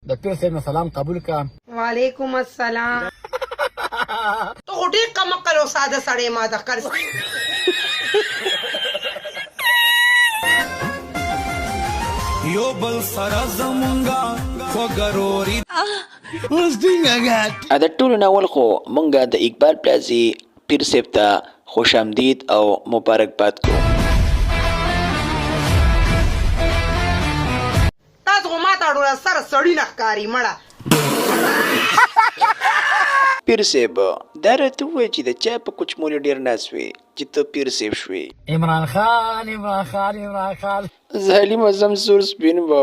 د پیر صاحب نه سلام قبول کا. وعلیکم السلام. ته خو ډېر کم عقل او ساده سړی ما د قرض یو بل سره زمونږه خوږروري اوس ټینګه د ټولو ناول خو مونږه د اقبال پلازي پیر صاحب ته خوش آمدید او مبارکباد کوو. تاسو خو ما ته ډوله سره سړي نه ښکاري مړه. پیر صاحب دا راته ووایه چې د چا په کوچمولي ډېر ناز وې چې ته پیر صاحب شوې. عمران خان عمران خان عمران خان ظالم اعظم سور سپین به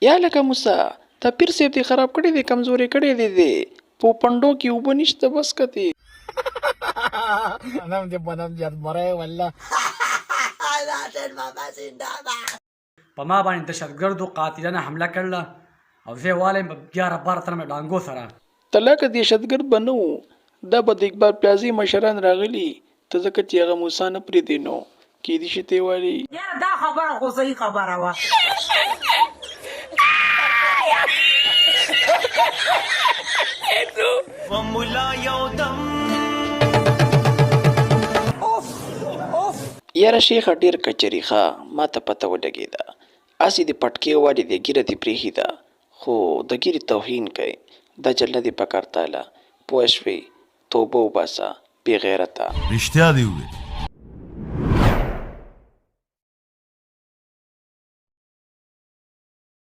یا لکه موسی تا پیر صاحب دې خراب کړی دی کمزوري کړی دی په پندو کې اوبه نشته بس کتې نم دې بنم زیات مړی والله. په ما باندې دهشتګردو قاتلانه حمله کړله او زه وایم 11-12 تنه مې ډانګو سره. طلاق دهشتګرد به نه و دا به د اقبال پلازي مشران راغلي ته ځکه چې هغه موسی نه پرېږدي نو کیدای شي ته وایي یاره دا خبره خو صحیح خبره وه. یاره شیخه ډېر کچري ښه ما ته پته ولګېده اسې د پټکې والي د ګیره دې پرېښي ده خو د ګیرې توهین کوي دا جله دې پکار تاله پوه شوې توبه وباسه بې غیرته. رښتیا دی وویل